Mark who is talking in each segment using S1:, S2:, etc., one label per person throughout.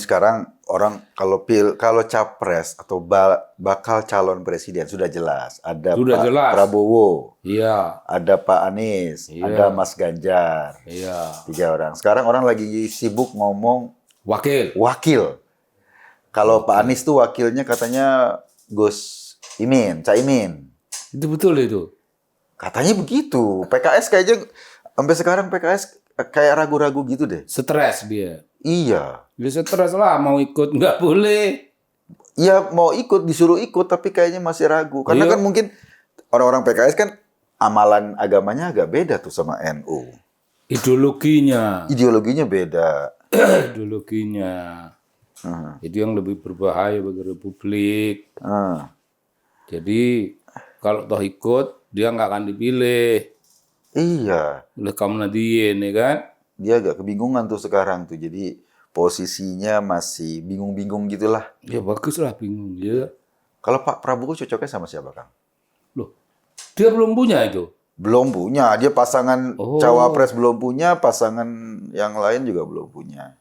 S1: sekarang orang kalau capres atau bakal calon presiden sudah jelas. Ada
S2: Sudah
S1: Pak
S2: jelas.
S1: Prabowo,
S2: Iya,
S1: ada Pak Anies,
S2: Iya.
S1: ada Mas Ganjar.
S2: iya.
S1: 3 orang. Sekarang orang lagi sibuk ngomong
S2: Wakil.
S1: Kalau Pak Anies tuh wakilnya katanya Gus Caimin.
S2: Itu betul itu.
S1: Katanya begitu. PKS kayaknya sampai sekarang PKS kayak ragu-ragu gitu deh.
S2: Stres dia.
S1: Iya.
S2: Dia stres lah, mau ikut nggak boleh.
S1: Iya mau ikut, disuruh ikut, tapi kayaknya masih ragu. Karena
S2: Iya.
S1: kan mungkin orang-orang PKS kan amalan agamanya agak beda tuh sama NU.
S2: Ideologinya.
S1: Ideologinya beda.
S2: Ideologinya. Itu yang lebih berbahaya bagi Republik. Jadi kalau toh ikut, dia nggak akan dipilih
S1: Iya.
S2: oleh kaum Nahdien, ya kan?
S1: Dia agak kebingungan tuh sekarang tuh. Jadi posisinya masih bingung-bingung gitulah.
S2: Ya bagus lah, bingung ya.
S1: Kalau Pak Prabowo cocoknya sama siapa, Kang?
S2: Loh, dia belum punya itu.
S1: Belum punya. Dia pasangan cawapres belum punya, pasangan yang lain juga belum punya.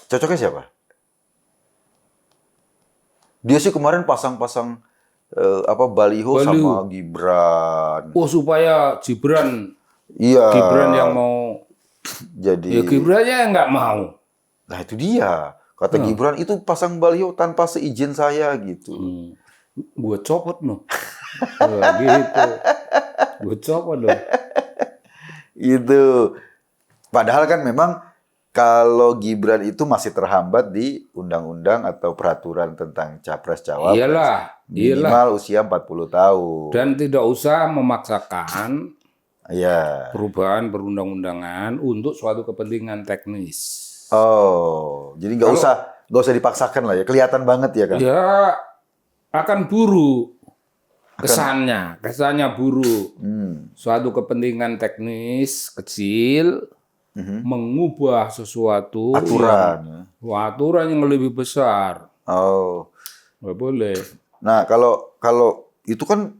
S1: Cocoknya siapa? Dia sih kemarin pasang-pasang baliho sama Gibran.
S2: Oh, supaya Gibran
S1: Iya.
S2: Gibran yang mau,
S1: Jadi
S2: ya Gibrannya yang nggak mau.
S1: Nah itu dia. Kata Gibran itu pasang baliho tanpa seizin saya gitu.
S2: Gue copot no. Gitu. Gue copot dong.
S1: Itu. Padahal kan memang kalau Gibran itu masih terhambat di undang-undang atau peraturan tentang capres-cawapres.
S2: Iyalah.
S1: Minimal usia 40 tahun.
S2: Dan tidak usah memaksakan
S1: Iya.
S2: perubahan perundang-undangan untuk suatu kepentingan teknis.
S1: Oh, jadi nggak usah dipaksakan lah ya. Kelihatan banget ya kan?
S2: Ya akan buruk kesannya buruk. Suatu kepentingan teknis kecil mengubah sesuatu aturan yang lebih besar.
S1: Oh,
S2: Nggak boleh.
S1: nah kalau itu kan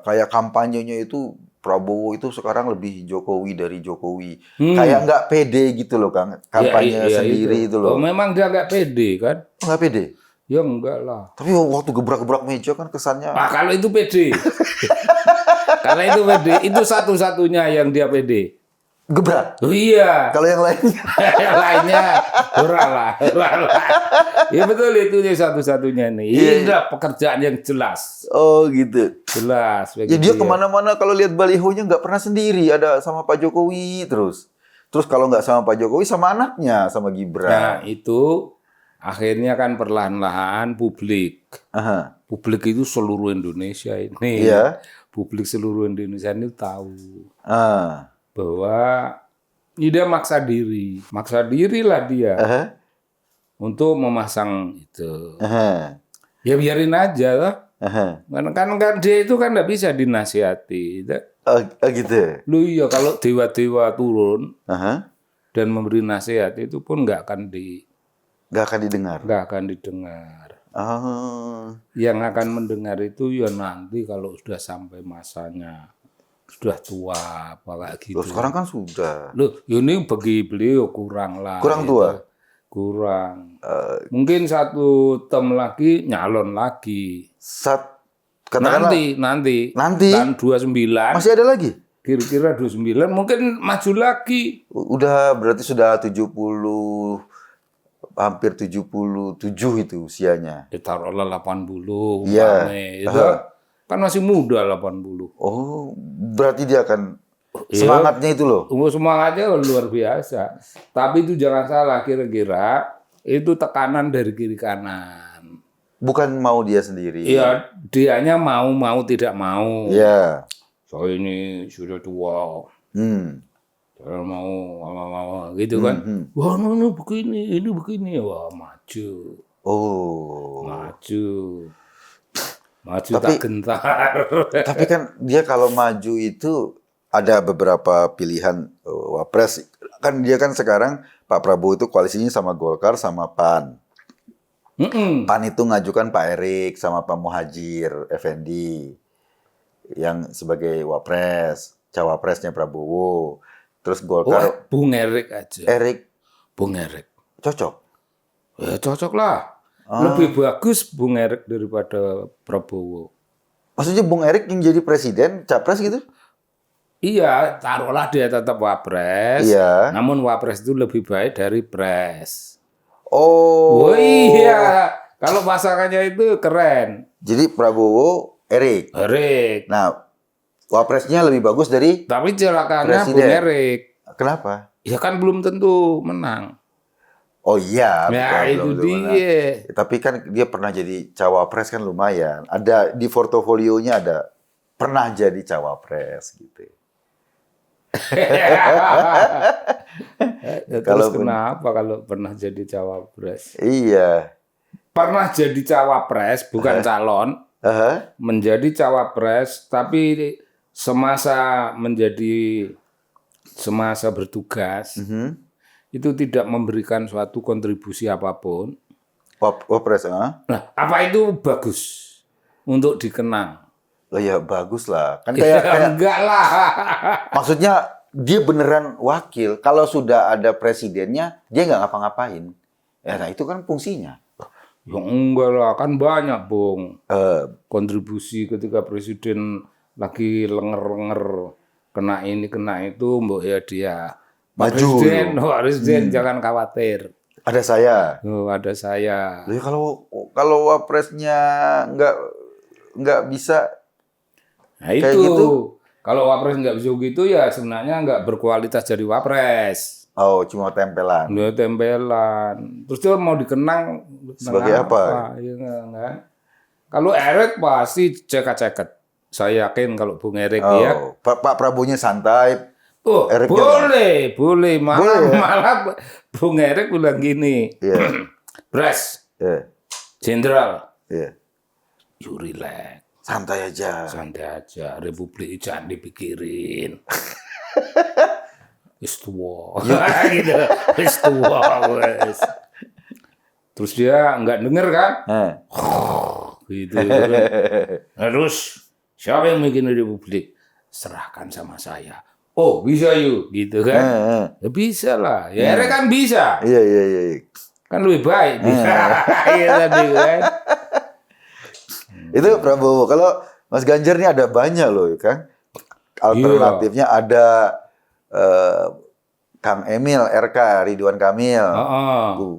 S1: kayak kampanyenya itu Prabowo itu sekarang lebih Jokowi dari Jokowi. Kayak nggak pede gitu loh, Kang. Kampanye sendiri itu loh.
S2: Oh, memang dia nggak pede kan?
S1: Nggak pede?
S2: Ya enggak lah.
S1: Tapi waktu gebrak-gebrak meja kan kesannya...
S2: Kalau itu pede. Karena itu pede. Itu satu-satunya yang dia pede.
S1: Gebrak?
S2: Oh iya.
S1: Kalau yang lainnya?
S2: Yang lainnya, ora lah. Ya betul, itu dia satu-satunya nih. Ini adalah pekerjaan yang jelas.
S1: Oh gitu.
S2: Jelas.
S1: Ya dia kemana-mana kalau lihat balihonya nggak pernah sendiri. Ada sama Pak Jokowi terus. Terus kalau nggak sama Pak Jokowi, sama anaknya, sama Gibran.
S2: Nah itu akhirnya kan perlahan-lahan publik. Publik itu seluruh Indonesia ini.
S1: Iya.
S2: Publik seluruh Indonesia ini tahu. Bahwa ini dia maksa dirilah dia untuk memasang itu. Ya biarin aja lah. Kan dia itu kan nggak bisa dinasihati.
S1: Gitu.
S2: Lu iya kalau dewa-dewa turun dan memberi nasihat itu pun nggak akan
S1: didengar.
S2: Nggak akan didengar. Yang akan mendengar itu ya nanti kalau sudah sampai masanya. Sudah tua apa kayak gitu.
S1: Loh, sekarang kan sudah.
S2: Loh, ini bagi beliau kurang lah.
S1: Kurang
S2: gitu.
S1: tua?
S2: Kurang. Mungkin 1 term lagi nyalon lagi. Nanti. Dan 29.
S1: Masih ada lagi?
S2: Kira-kira 29 mungkin maju lagi.
S1: Udah berarti sudah 70, hampir 77 itu usianya.
S2: Taruhlah 80.
S1: Iya.
S2: Itu kan masih muda 80.
S1: Oh, berarti dia akan semangatnya itu loh.
S2: Semangatnya luar biasa. Tapi itu jangan salah, kira-kira itu tekanan dari kiri kanan.
S1: Bukan mau dia sendiri.
S2: Iya, dianya mau tidak mau.
S1: Iya.
S2: So ini sudah tua. Kalau mau gitu kan. Wah, ini begini. Wah, maju.
S1: Oh.
S2: Maju tak gentar.
S1: Tapi kan dia kalau maju itu ada beberapa pilihan wapres. Kan dia kan sekarang Pak Prabowo itu koalisinya sama Golkar sama PAN. PAN itu ngajukan Pak Erik sama Pak Muhadjir Effendi yang sebagai wapres, cawapresnya Prabowo. Terus Golkar
S2: Bung Erik aja.
S1: Erik
S2: Bung Erik.
S1: Cocok.
S2: Ya cocok lah. Lebih bagus Bung Erik daripada Prabowo.
S1: Maksudnya Bung Erik yang jadi presiden, capres gitu?
S2: Iya, taruhlah dia tetap wapres.
S1: Iya.
S2: Namun wapres itu lebih baik dari pres.
S1: Oh.
S2: Oh iya, kalau pasangannya itu keren.
S1: Jadi Prabowo, Erik.
S2: Erik.
S1: Nah, wapresnya lebih bagus dari
S2: Tapi celakanya
S1: presiden.
S2: Bung Erik.
S1: Kenapa?
S2: Ya kan belum tentu menang.
S1: Oh iya,
S2: Ya itu
S1: belum menang.
S2: dia.
S1: Tapi kan dia pernah jadi cawapres kan lumayan. Ada di portofolionya ada pernah jadi cawapres gitu.
S2: Terus
S1: Kalaupun-
S2: kenapa kalau pernah jadi cawapres?
S1: Iya.
S2: Pernah jadi cawapres, bukan calon,
S1: Aha.
S2: menjadi cawapres, tapi semasa bertugas, itu tidak memberikan suatu kontribusi apapun.
S1: Wapres,
S2: Nah, apa itu bagus untuk dikenang?
S1: Oh ya bagus lah. Kan kayak
S2: Enggak lah.
S1: maksudnya dia beneran wakil. Kalau sudah ada presidennya, dia nggak ngapa-ngapain. Ya, nah itu kan fungsinya.
S2: Ya enggak lah, kan banyak, Bung.
S1: Eh,
S2: Kontribusi ketika presiden lagi lenger-lenger kena ini kena itu, mbok ya dia. Pak
S1: Maju
S2: Presiden,
S1: dulu.
S2: Pak Presiden jangan khawatir.
S1: ada saya.
S2: Oh, ada saya.
S1: Jadi kalau wapresnya nggak bisa,
S2: Nah
S1: kayak
S2: itu.
S1: gitu?
S2: Kalau wapres nggak bisa gitu ya sebenarnya nggak berkualitas jadi wapres.
S1: oh cuma tempelan.
S2: Dia tempelan. Terus dia mau dikenang
S1: Sebagai apa?
S2: Ya kan? Kalau Erik pasti ceket-ceket. Saya yakin kalau Bung Erik
S1: Oh,
S2: ya.
S1: Pak Prabowo-nya santai.
S2: Oh,
S1: Erik
S2: boleh. Malah Bung Erik bilang gini.
S1: Iya,
S2: Pres,
S1: iya,
S2: Jenderal,
S1: iya.
S2: you relax.
S1: Santai aja.
S2: Santai aja, Republik jangan dipikirin. Is tua. Gitu. Is tua, wes. Terus dia nggak denger kan? Gitu. Terus siapa yang bikin Republik? Serahkan sama saya. Oh, bisa yuk, gitu kan? Ya bisa lah. Ya Erik kan bisa.
S1: Iya.
S2: Kan lebih baik. Iya tadi kan.
S1: Itu Prabowo. Kalau Mas Ganjar ini ada banyak loh, kan? Alternatifnya ada Kang Emil, RK, Ridwan Kamil,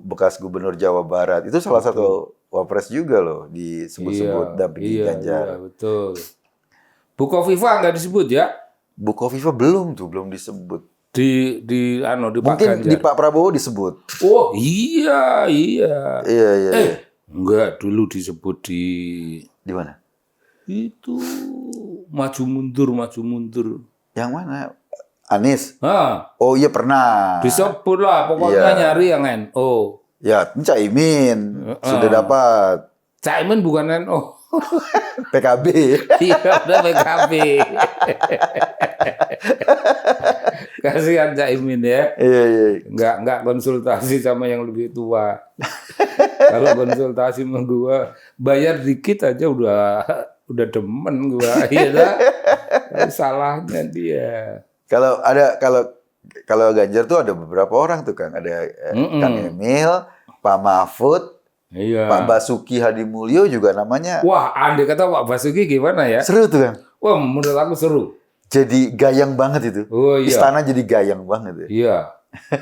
S1: bekas Gubernur Jawa Barat. Itu salah satu wapres juga loh, disebut-sebut dampingi Ganjar.
S2: Iya, betul. Bukoviva nggak disebut ya?
S1: Bukoviva belum disebut.
S2: Di Pak
S1: Mungkin
S2: Ganjar.
S1: di Pak Prabowo disebut.
S2: Oh iya.
S1: Iya.
S2: Enggak, dulu disebut
S1: Di mana?
S2: itu maju mundur.
S1: Yang mana? Anies.
S2: Oh
S1: iya pernah.
S2: disebut lah, pokoknya nyari yang NO.
S1: Ya, Caimin sudah dapat.
S2: Caimin bukan NO.
S1: PKB.
S2: Iya, udah PKB. Kasihan Caimin ya.
S1: Iya.
S2: Nggak konsultasi sama yang lebih tua. Kalau konsultasi sama gua, bayar dikit aja udah demen gua. Iya dah. Salahnya dia.
S1: Kalau Ganjar tuh ada beberapa orang tuh Kang. Ada Kang Emil, Pak Mahfud,
S2: Iya.
S1: Pak Basuki Hadimulyo juga namanya.
S2: Wah, andai kata Pak Basuki gimana ya?
S1: Seru tuh Kang.
S2: Wah, menurut aku seru.
S1: Jadi gayang banget itu.
S2: Oh iya.
S1: Istana jadi gayang banget.
S2: Iya.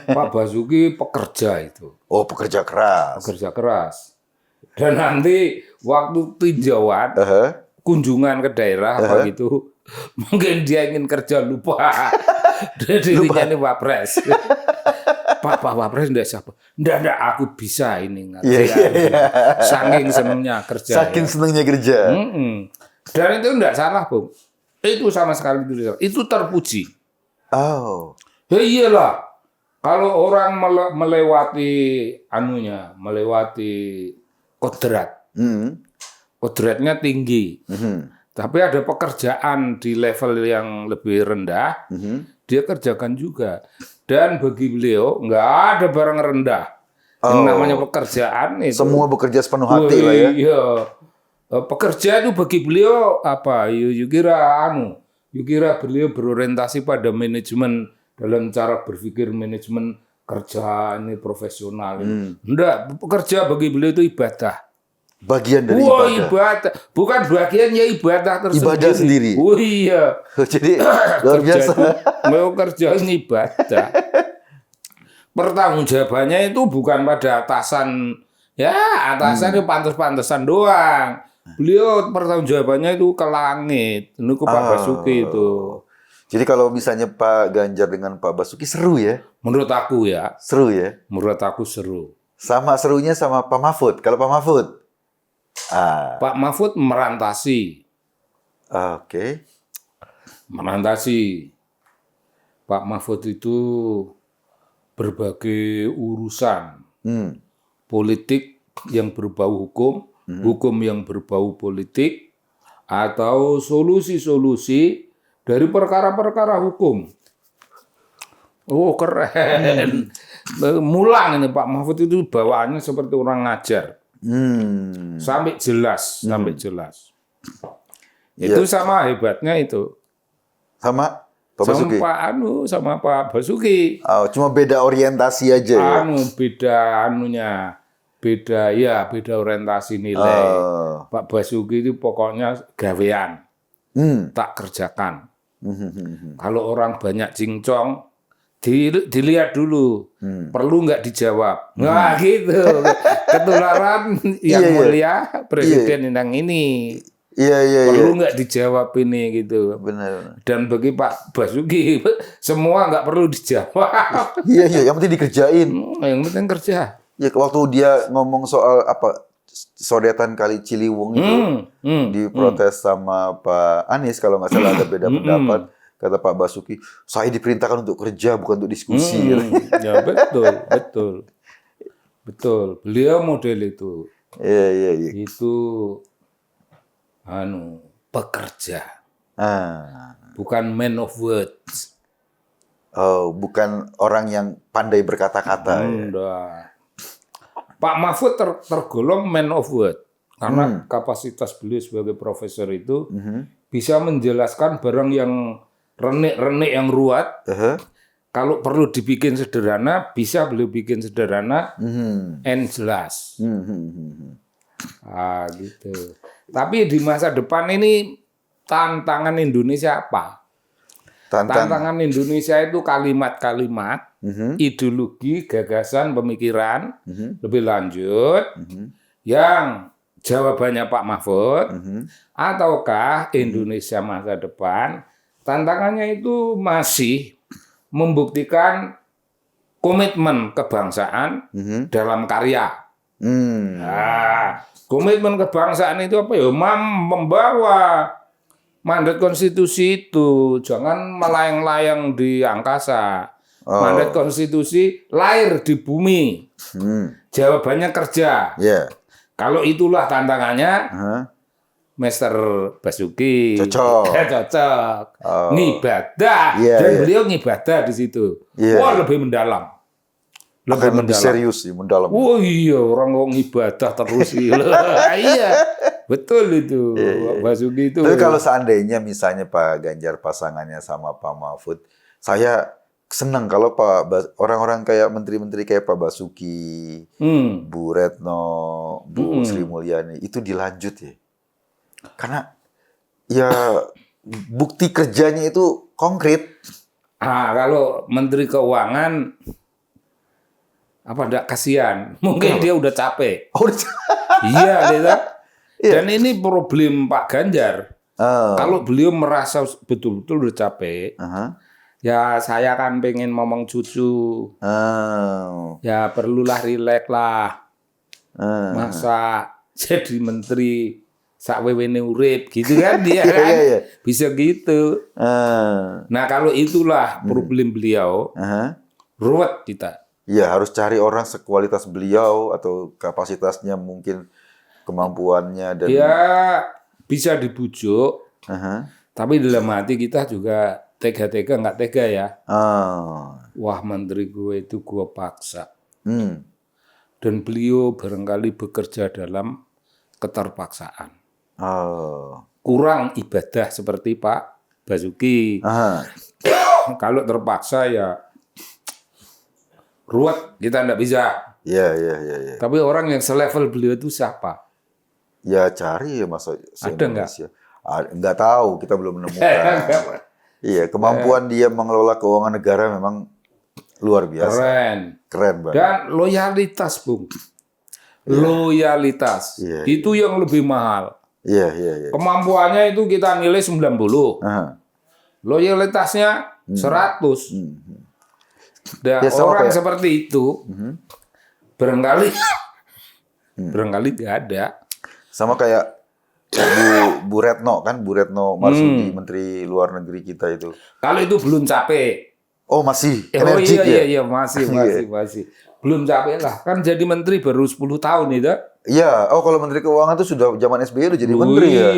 S2: Pak Basuki pekerja itu.
S1: Oh, pekerja keras.
S2: Pekerja keras. Dan nanti waktu tinjauan, kunjungan ke daerah apa gitu, mungkin dia ingin kerja lupa. Dirinya ini Wapres. Pak Wapres enggak siapa. Enggak, aku bisa ini.
S1: Iya.
S2: Saking senengnya kerja.
S1: Saking senengnya kerja.
S2: Dan itu enggak salah, Bung. Itu sama sekali tidak salah. Itu terpuji.
S1: Oh.
S2: Ya iyalah. Kalau orang melewati kodrat. Kodratnya tinggi. Tapi ada pekerjaan di level yang lebih rendah, dia kerjakan juga. Dan bagi beliau nggak ada barang rendah. Yang namanya pekerjaan itu.
S1: Semua bekerja sepenuh hati lah ya.
S2: Iya. Pekerja itu bagi beliau apa? You kira beliau berorientasi pada manajemen dalam cara berpikir manajemen kerja ini profesional. Enggak, kerja bagi beliau itu ibadah.
S1: Bagian dari
S2: Wah,
S1: ibadah.
S2: Bukan bagiannya ibadah tersendiri.
S1: Ibadah sendiri.
S2: Oh iya.
S1: Jadi luar biasa.
S2: Mau kerja ini ibadah. Pertanggungjawabannya itu bukan pada atasan. Ya, atasan itu pantas-pantasan doang. Beliau pertanggungjawabannya itu ke langit. Ini ke Pak Basuki itu.
S1: Jadi kalau misalnya Pak Ganjar dengan Pak Basuki seru ya?
S2: Menurut aku ya.
S1: Seru ya?
S2: Menurut aku seru.
S1: Sama serunya sama Pak Mahfud. Kalau Pak Mahfud?
S2: Pak Mahfud merantasi.
S1: Oke.
S2: Merantasi. Pak Mahfud itu berbagai urusan. Politik yang berbau hukum, hukum yang berbau politik, atau solusi-solusi dari perkara-perkara hukum. Oh, keren. Mulang ini Pak Mahfud itu bawaannya seperti orang ngajar. Sampai jelas, sampai jelas. Itu sama hebatnya itu.
S1: Sama Pak Basuki?
S2: Sama Pak Basuki.
S1: Cuma beda orientasi aja ya?
S2: Beda orientasi nilai. Pak Basuki itu pokoknya gawean. Tak kerjakan. Kalau orang banyak cincong, dilihat dulu, perlu nggak dijawab. Nah gitu, ketularan yang mulia presiden yang ini. Perlu nggak dijawab ini gitu.
S1: Benar.
S2: Dan bagi Pak Basuki semua nggak perlu dijawab.
S1: Yang penting dikerjain.
S2: Yang penting kerja.
S1: Ya waktu dia ngomong soal sodetan Kali Ciliwung itu diprotes sama Pak Anies kalau nggak salah ada beda pendapat. Kata Pak Basuki, saya diperintahkan untuk kerja bukan untuk diskusi.
S2: Ya betul. Beliau model itu.
S1: Iya.
S2: Itu pekerja. Bukan man of words.
S1: Bukan orang yang pandai berkata-kata.
S2: Pak Mahfud tergolong man of word karena kapasitas beliau sebagai profesor itu bisa menjelaskan barang yang renik-renik yang ruwet. Kalau perlu dibikin sederhana, bisa beliau bikin sederhana and jelas. Gitu. Tapi di masa depan ini tantangan Indonesia apa? Tantangan Indonesia itu kalimat-kalimat, ideologi, gagasan, pemikiran lebih lanjut yang jawabannya Pak Mahfud, ataukah Indonesia masa depan tantangannya itu masih membuktikan komitmen kebangsaan dalam karya. Komitmen kebangsaan itu apa ya? Membawa mandat konstitusi itu, jangan melayang-layang di angkasa. Mandat konstitusi lahir di bumi. Jawabannya kerja. Kalau itulah tantangannya, Master Basuki cocok. Ngibadah. Dan beliau ngibadah di situ. Wah, lebih mendalam.
S1: Lebih serius sih, mendalam.
S2: Oh iya, orang mau ngibadah terus. Iya, betul itu. Basuki itu.
S1: Tapi kalau seandainya misalnya Pak Ganjar pasangannya sama Pak Mahfud, saya senang kalau orang-orang kayak menteri-menteri kayak Pak Basuki, Bu Retno, Bu Sri Mulyani itu dilanjut ya. Karena ya bukti kerjanya itu konkret.
S2: Kalau Menteri Keuangan enggak kasihan. Mungkin dia udah capek. Iya, dia. Dan ini problem Pak Ganjar. Kalau beliau merasa betul-betul udah capek, ya saya kan pengen ngomong cucu. Ya perlulah rileks lah. Masa jadi menteri sak wewene urip gitu kan dia kan. Bisa gitu. Nah, kalau itulah problem beliau, ruwet kita.
S1: Ya, harus cari orang sekualitas beliau atau kapasitasnya mungkin kemampuannya dan
S2: ya bisa dibujuk. Tapi dalam hati kita juga tega-tega nggak tega ya. Wah, menteri gue itu gue paksa. Dan beliau barangkali bekerja dalam keterpaksaan. Kurang ibadah seperti Pak Basuki. Kalau terpaksa ya ruwet, kita nggak bisa.
S1: Iya.
S2: Tapi orang yang selevel beliau itu siapa?
S1: Ya cari ya masa
S2: Ada nggak?
S1: Indonesia. Nggak tahu, kita belum menemukan. Iya, kemampuan dia mengelola keuangan negara memang luar biasa. Keren banget.
S2: Dan loyalitas, Bung. Loyalitas.
S1: Iya,
S2: Itu yang lebih mahal.
S1: Iya.
S2: Kemampuannya itu kita nilai 90. Loyalitasnya 100. Dan
S1: Ya, sama
S2: orang
S1: kayak-
S2: seperti itu barangkali nggak ada.
S1: Sama kayak Bu Retno kan, Bu Retno Marsudi, Menteri Luar Negeri kita itu.
S2: Kalau itu belum capek.
S1: Oh masih
S2: Oh
S1: energik ya?
S2: iya masih. Belum capek lah. Kan jadi menteri baru 10 tahun itu.
S1: Iya. Oh kalau Menteri Keuangan tuh sudah zaman SBY udah jadi menteri ya?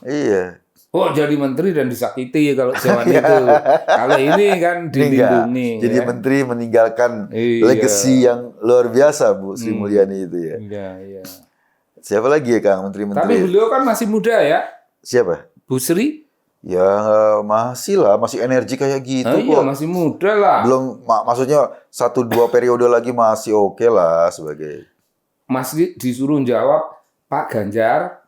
S1: Iya.
S2: Oh jadi menteri dan disakiti kalau zaman itu. Kalau ini kan dilindungi.
S1: Jadi
S2: ya.
S1: menteri meninggalkan
S2: Iya.
S1: legacy yang luar biasa Bu Sri Mulyani itu ya.
S2: Iya.
S1: Siapa lagi ya Kang menteri-menteri?
S2: Tapi beliau kan masih muda ya.
S1: Siapa?
S2: Bu Sri.
S1: Ya masih lah, masih energi kayak gitu
S2: Iya
S1: kok.
S2: masih muda lah.
S1: Belum, maksudnya 1-2 periode lagi masih oke lah sebagai.
S2: Masih disuruh jawab Pak Ganjar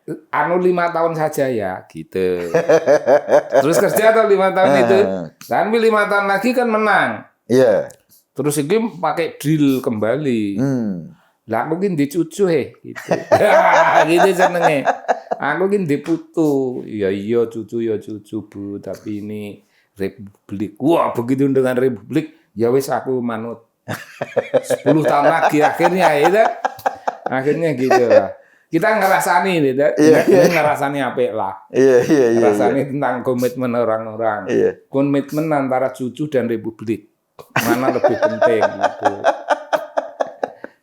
S2: 5 tahun saja ya gitu. Terus kerja atau 5 tahun itu. Tapi 5 tahun lagi kan menang.
S1: Iya.
S2: Terus ini pakai drill kembali. Lah aku ki ndek cucu gitu. Gitu senenge. Aku ki ndek putu. Iya cucu Bu, tapi ini republik. Wah, begitu dengan republik, ya wis aku manut. 10 tahun lagi akhirnya itu. Akhirnya gitu lah. Kita ngerasani gitu. Kita ngerasani apik lah.
S1: Iya.
S2: Ngerasani tentang komitmen orang-orang.
S1: Iya.
S2: Komitmen antara cucu dan republik. Mana lebih penting gitu.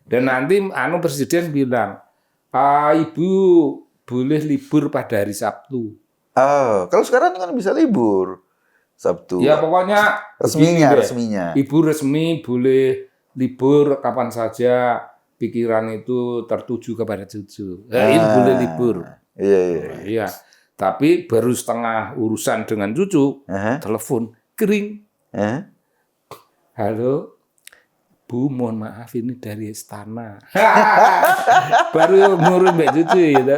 S2: Dan nanti presiden bilang, Ibu boleh libur pada hari Sabtu.
S1: Kalau sekarang kan bisa libur Sabtu.
S2: Ya pokoknya
S1: resminya.
S2: Ibu resmi boleh libur kapan saja, pikiran itu tertuju kepada cucu. Ini boleh libur. Iya. Tapi baru setengah urusan dengan cucu, telepon kering. Halo. Bu, mohon maaf ini dari istana. Baru ngurus mbak cucu gitu.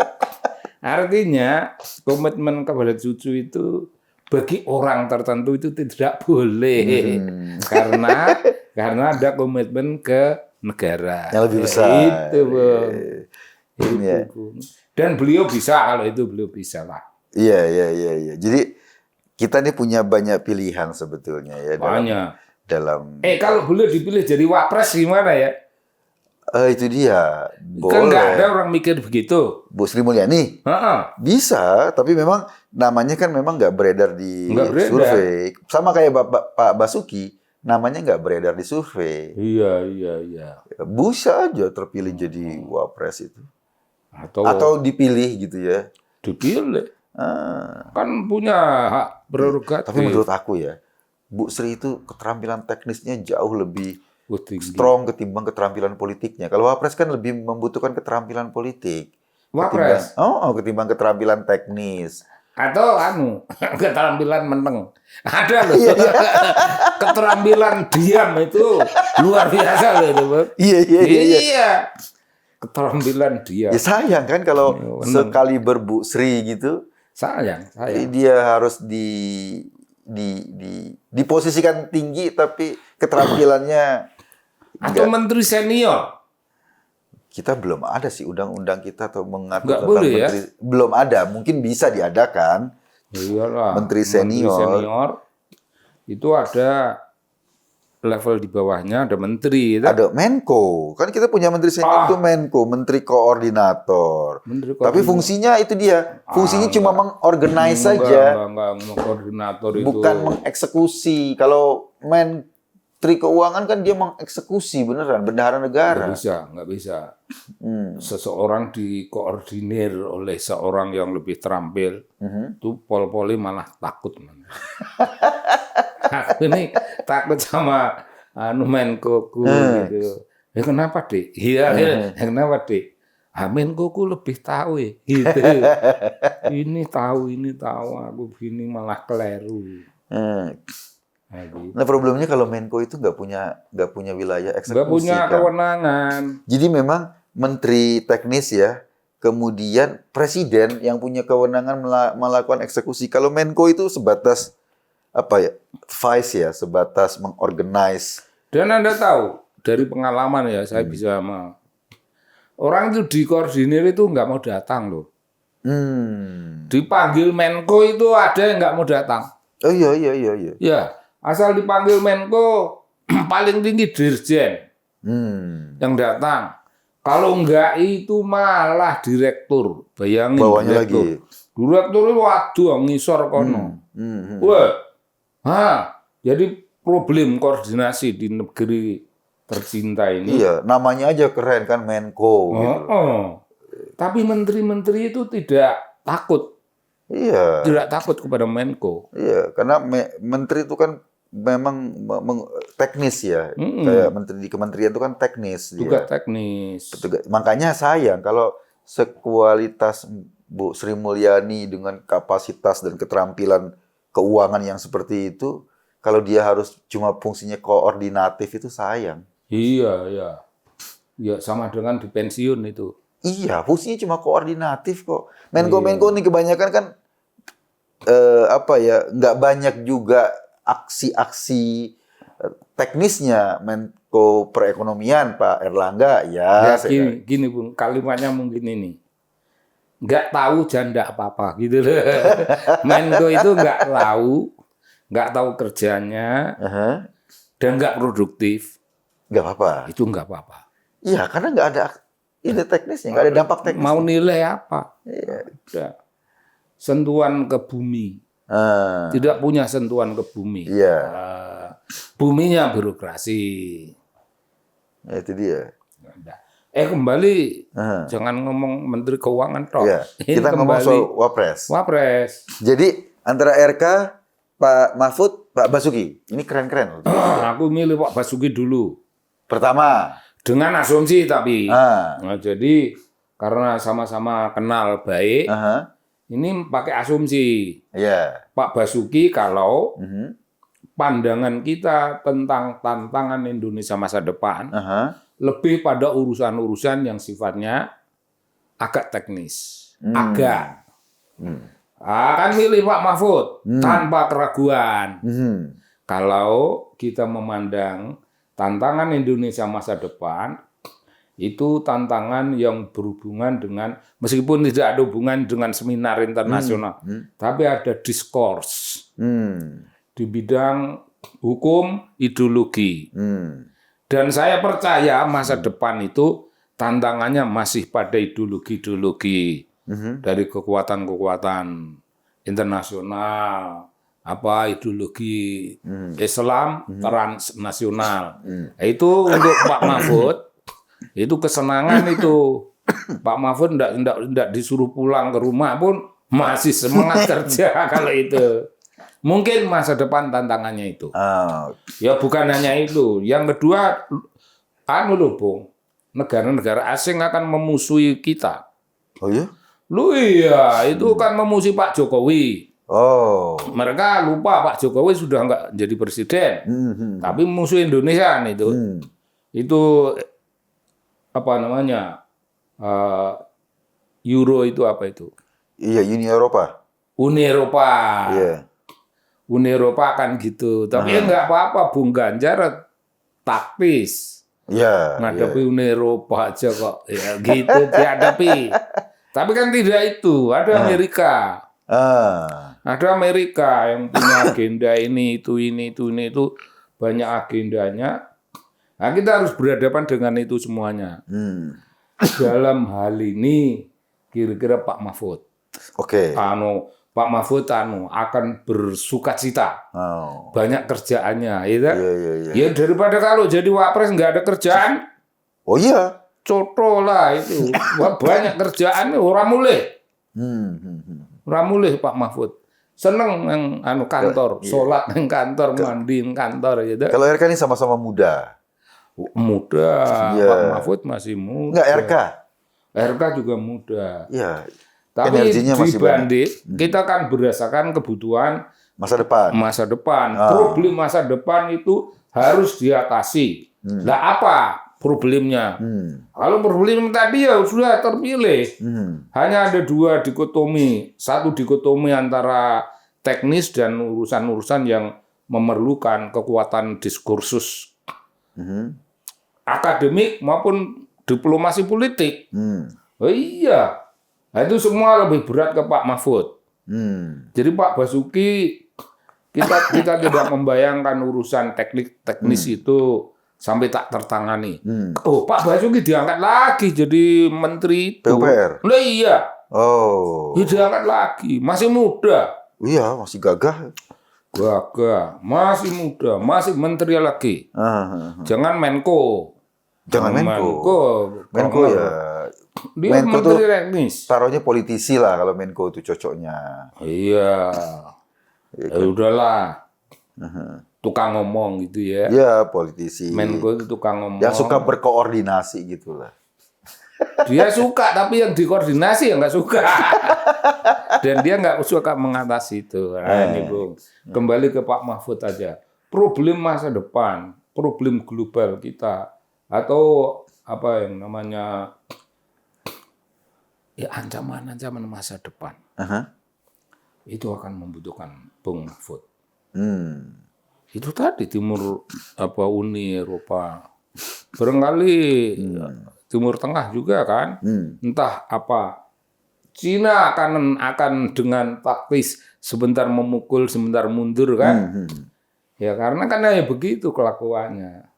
S2: Artinya komitmen kepada cucu itu bagi orang tertentu itu tidak boleh karena ada komitmen ke negara.
S1: Yang lebih besar.
S2: Itu, Bung.
S1: Iya.
S2: Dan beliau bisa kalau itu beliau bisa lah.
S1: Iya. Jadi kita nih punya banyak pilihan sebetulnya ya.
S2: Banyak.
S1: Dalam
S2: kalau beliau dipilih jadi wapres gimana ya?
S1: Itu dia. Boleh.
S2: Kan nggak ada orang mikir begitu.
S1: Bu Sri Mulyani bisa, tapi memang namanya kan memang nggak beredar di survei. Sama kayak Pak Basuki, namanya nggak beredar di survei.
S2: Iya.
S1: Bisa aja terpilih jadi wapres itu.
S2: Atau
S1: dipilih gitu ya.
S2: Dipilih. Kan punya hak prerogatif.
S1: Tapi menurut aku ya, Bu Sri itu keterampilan teknisnya jauh lebih strong ketimbang keterampilan politiknya. Kalau wapres kan lebih membutuhkan keterampilan politik.
S2: Wapres?
S1: Ketimbang keterampilan teknis.
S2: Atau keterampilan meneng. Ada loh. Keterampilan diam itu luar biasa loh itu, Bang. Iya. Keterampilan diam.
S1: Ya sayang kan kalau sekali berbu Sri gitu.
S2: Sayang.
S1: Dia harus diposisikan tinggi tapi keterampilannya
S2: atau menteri senior.
S1: Kita belum ada sih undang-undang kita atau mengatur
S2: nggak
S1: tentang
S2: boleh,
S1: menteri. Ya? Belum ada, mungkin bisa diadakan.
S2: Iyalah.
S1: Menteri senior
S2: itu ada level di bawahnya ada menteri.
S1: Ada Menko. Kan kita punya menteri senior itu Menko, menteri koordinator. Tapi fungsinya itu dia. Fungsinya cuma mengorganize saja.
S2: Enggak, koordinator itu.
S1: Bukan mengeksekusi. Kalau Menteri Keuangan kan dia mengeksekusi beneran bendahara negara.
S2: Nggak bisa. Seseorang dikoordinir oleh seorang yang lebih terampil, itu pol-poli malah takut. Aku ini takut sama Menkoku gitu. Ya kenapa, Dik? Iya, kenapa, Dik? Menkoku lebih tahu ya, gitu. Ini tahu, aku begini malah keliru. Nah, gitu.
S1: Nah problemnya kalau Menko itu nggak punya wilayah eksekusi.
S2: Nggak punya
S1: kan.
S2: kewenangan.
S1: Jadi memang menteri teknis ya, kemudian presiden yang punya kewenangan melakukan eksekusi. Kalau Menko itu sebatas apa ya, vice ya, sebatas mengorganize.
S2: Dan Anda tahu dari pengalaman ya, saya bisa orang itu dikoordinir itu nggak mau datang loh. Dipanggil Menko itu ada yang nggak mau datang.
S1: Oh iya.
S2: Ya, asal dipanggil Menko paling tinggi Dirjen yang datang. Kalau enggak itu malah direktur. Bayangin
S1: bawahnya
S2: direktur.
S1: lagi.
S2: Direktur itu waduh ngisor kono. Wah, jadi problem koordinasi di negeri tercinta ini.
S1: Iya, namanya aja keren kan Menko. Gitu.
S2: Tapi menteri-menteri itu tidak takut.
S1: Iya.
S2: Tidak takut kepada Menko.
S1: Iya, karena menteri itu kan memang teknis ya. Kayak menteri di kementerian itu kan teknis.
S2: Juga teknis.
S1: Makanya sayang kalau sekualitas Bu Sri Mulyani dengan kapasitas dan keterampilan keuangan yang seperti itu, kalau dia harus cuma fungsinya koordinatif itu sayang.
S2: Iya. Ya sama dengan di pensiun itu.
S1: Iya, fungsinya cuma koordinatif kok. Menko-menko ini kebanyakan kan nggak banyak juga aksi-aksi teknisnya. Menko Perekonomian Pak Erlangga ya.
S2: Gini Bung, kalimatnya mungkin ini. Nggak tahu janda apa-apa gitu loh. Menko itu nggak tahu kerjanya, dan nggak produktif.
S1: Nggak apa-apa.
S2: Itu nggak apa-apa.
S1: Iya, karena nggak ada ide teknisnya, nggak ada dampak teknis.
S2: Mau nilai apa?
S1: Iya.
S2: Udah. Sentuhan ke bumi. Tidak punya sentuhan ke bumi.
S1: Iya.
S2: Buminya birokrasi.
S1: Ya, itu dia.
S2: Kembali, jangan ngomong Menteri Keuangan toh.
S1: Iya. Kita ngomong soal Wapres. Jadi antara RK, Pak Mahfud, Pak Basuki. Ini keren-keren.
S2: Aku milih Pak Basuki dulu.
S1: Pertama.
S2: Dengan asumsi tapi. Nah, jadi karena sama-sama kenal baik, ini pakai asumsi. Pak Basuki kalau pandangan kita tentang tantangan Indonesia masa depan, lebih pada urusan-urusan yang sifatnya agak teknis. Agak. Akan milih Pak Mahfud tanpa keraguan. Kalau kita memandang tantangan Indonesia masa depan, itu tantangan yang berhubungan dengan, meskipun tidak ada hubungan dengan seminar internasional, tapi ada diskurs di bidang hukum ideologi. Dan saya percaya masa depan itu tantangannya masih pada ideologi-ideologi dari kekuatan-kekuatan internasional, ideologi Islam transnasional. Itu untuk Pak Mahfud, itu kesenangan itu. Pak Mahfud enggak disuruh pulang ke rumah pun masih semangat kerja kalau itu. Mungkin masa depan tantangannya itu. Ya bukan hanya itu. Yang kedua, Bung, negara-negara asing akan memusuhi kita.
S1: Oh ya?
S2: Iya, itu kan memusuhi Pak Jokowi. Mereka lupa Pak Jokowi sudah nggak jadi presiden, tapi musuh Indonesia itu. Itu apa namanya? Euro itu apa itu?
S1: Iya, Uni Eropa.
S2: Uni Eropa.
S1: Iya.
S2: Uni Eropa kan gitu. Tapi ya nggak apa-apa, Bung Ganjar taktis.
S1: Iya.
S2: Ngadepi Uni Eropa aja kok. Ya gitu dihadapi. Tapi kan tidak itu. Ada Amerika. Ada Amerika yang punya agenda ini, itu banyak agendanya. Nah, kita harus berhadapan dengan itu semuanya. Dalam hal ini, kira-kira Pak Mahfud. Pak Mahfud akan bersukacita. Banyak kerjaannya, ya. Ya daripada kalau jadi wapres nggak ada kerjaan.
S1: Oh iya.
S2: Coto lah itu. Banyak kerjaan orang mulai. Ramulih Pak Mahfud. Seneng yang kantor, sholat yang kantor, mandi yang kantor gitu.
S1: Kalau RK ini sama-sama muda.
S2: Pak Mahfud masih muda.
S1: Enggak,
S2: RK juga muda.
S1: Iya.
S2: Tapi dibanding kita kan berdasarkan kebutuhan Masa depan. Problem masa depan itu harus diatasi. Nah, apa problemnya? Kalau problem tadi ya sudah terpilih. Hanya ada dua dikotomi. Satu dikotomi antara teknis dan urusan-urusan yang memerlukan kekuatan diskursus akademik maupun diplomasi politik. Oh iya, nah, itu semua lebih berat ke Pak Mahfud. Jadi Pak Basuki, kita tidak membayangkan urusan teknis itu sampai tak tertangani. Oh, Pak Basuki diangkat lagi jadi menteri itu.
S1: PUPR.
S2: Nah, iya.
S1: Oh.
S2: Dia diangkat lagi, masih muda.
S1: Iya, masih gagah.
S2: Gagah, masih muda, masih menteri lagi. Jangan Menko.
S1: Jangan Menko. Menko ya.
S2: Dia
S1: Menko
S2: menteri
S1: tuh
S2: teknis.
S1: taruhnya politisi lah kalau Menko itu cocoknya.
S2: Iya. Ya udahlah. Tukang ngomong gitu ya.
S1: Iya, politisi.
S2: Menko itu tukang ngomong.
S1: Yang suka berkoordinasi gitu lah.
S2: Dia suka, tapi yang dikoordinasi yang nggak suka. Dan dia nggak suka mengatasi itu. Nah, ini Bung. Kembali ke Pak Mahfud aja. Problem masa depan, problem global kita, atau apa yang namanya ya ancaman-ancaman masa depan. Itu akan membutuhkan Bung Mahfud. Itu tadi Uni Eropa. Barangkali Timur Tengah juga kan, entah apa. Cina akan dengan taktis sebentar memukul, sebentar mundur kan. Ya karena kan ya begitu kelakuannya.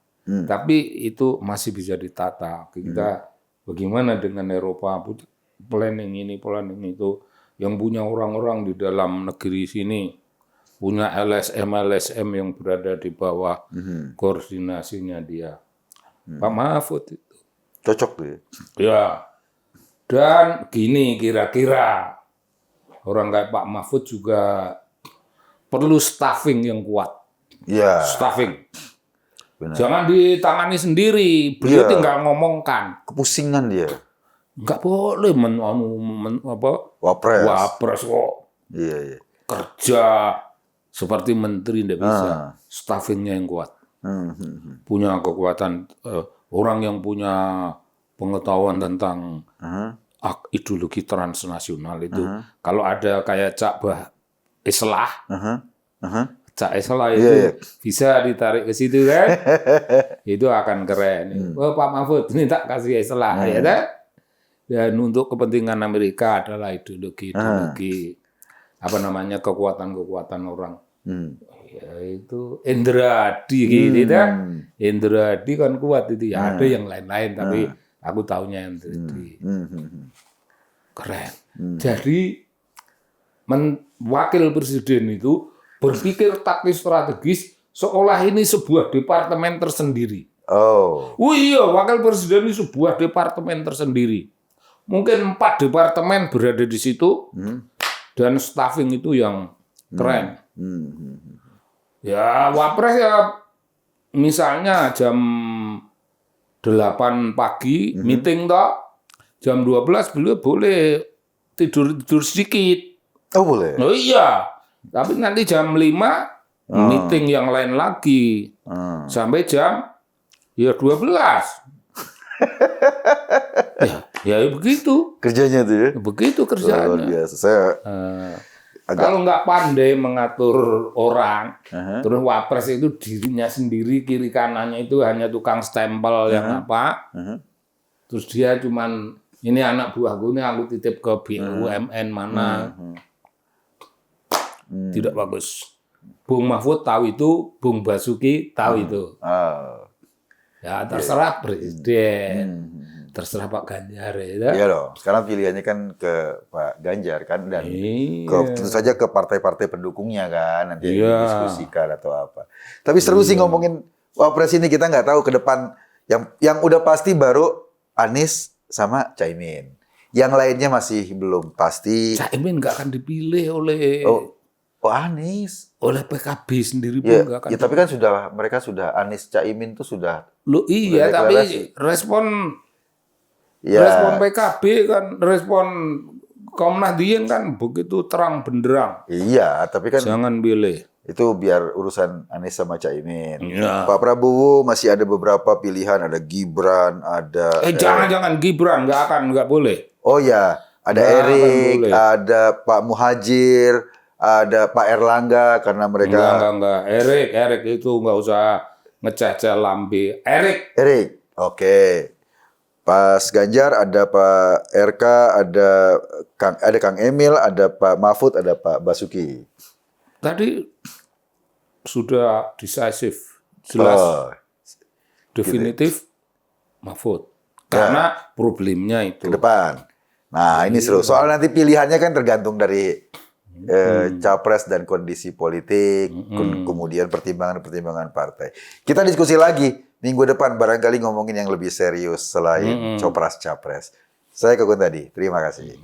S2: Tapi itu masih bisa ditata. Kita bagaimana dengan Eropa, planning itu, yang punya orang-orang di dalam negeri sini, punya LSM yang berada di bawah koordinasinya dia. Pak Mahfud itu.
S1: Cocok tuh ya?
S2: Ya. Dan gini kira-kira orang kayak Pak Mahfud juga perlu staffing yang kuat.
S1: Iya.
S2: Staffing.
S1: Benar.
S2: Jangan ditangani sendiri. Beliau tinggal ngomongkan.
S1: Kepusingan dia.
S2: Nggak boleh Wapres kok.
S1: Iya.
S2: Kerja seperti menteri nggak bisa. Staffingnya yang kuat. Punya kekuatan. Orang yang punya pengetahuan tentang ideologi transnasional itu. Kalau ada kayak Cak Islah, Cak Islah itu bisa ditarik ke situ kan, itu akan keren. Oh, Pak Mahfud ini tak kasih Islah, ya kan? Dan untuk kepentingan Amerika adalah ideologi apa namanya kekuatan orang. Ya itu Indra Hadi gitu kan. Indra Hadi kan kuat itu ya. Ada yang lain-lain tapi aku tahunya Indra Hadi. Keren. Jadi wakil presiden itu berpikir taktis strategis seolah ini sebuah departemen tersendiri. Oh iya, wakil presiden ini sebuah departemen tersendiri. Mungkin 4 departemen berada di situ dan staffing itu yang keren. Ya, Wapres ya misalnya jam 8 pagi meeting toh, jam 12 beliau boleh tidur sedikit.
S1: Oh, boleh.
S2: Oh iya. Tapi nanti jam 5 meeting yang lain lagi. Sampai jam ya 12. ya begitu.
S1: Kerjanya tuh ya.
S2: Begitu kerjanya.
S1: Luar biasa. Saya
S2: kalau nggak pandai mengatur orang, terus Wapres itu dirinya sendiri, kiri kanannya itu hanya tukang stempel yang apa, terus dia cuman ini anak buahku ini aku titip ke BUMN mana, tidak bagus. Bung Mahfud tahu itu, Bung Basuki tahu itu. Ya terserah presiden. Terserah Pak Ganjar ya.
S1: Iya dong. Sekarang pilihannya kan ke Pak Ganjar kan dan tentu saja ke partai-partai pendukungnya kan nanti didiskusikan atau apa. Tapi seru sih ngomongin Wapres ini, kita nggak tahu ke depan yang udah pasti baru Anies sama Caimin. Yang lainnya masih belum pasti.
S2: Caimin nggak akan dipilih oleh
S1: Anies.
S2: Oleh PKB sendiri pun nggak akan.
S1: Ya tapi kan mereka sudah Anies Caimin tuh sudah.
S2: Iya tapi respon PKB kan, respon Kaum Nahdliyin kan begitu terang benderang.
S1: Iya, tapi kan
S2: Jangan pilih.
S1: itu biar urusan Anies sama Caimin.
S2: Iya.
S1: Pak Prabowo masih ada beberapa pilihan, ada Gibran, ada
S2: Jangan Gibran, nggak boleh.
S1: oh ya, ada
S2: Nggak akan
S1: Erik,
S2: boleh.
S1: ada Pak Muhajir, ada Pak Erlangga karena mereka
S2: Enggak. Erik itu nggak usah ngecah-cah lambe.
S1: Erik. Oke. Pas Ganjar ada Pak RK, ada Kang Emil, ada Pak Mahfud, ada Pak Basuki.
S2: Tadi sudah decisive, jelas,
S1: Oh,
S2: definitif, Mahfud. Karena problemnya itu.
S1: ke depan. Nah, ini seru. Soal nanti pilihannya kan tergantung dari capres dan kondisi politik, kemudian pertimbangan-pertimbangan partai. Kita diskusi lagi minggu depan, barangkali ngomongin yang lebih serius selain copras-capres. Saya Kekun tadi. Terima kasih.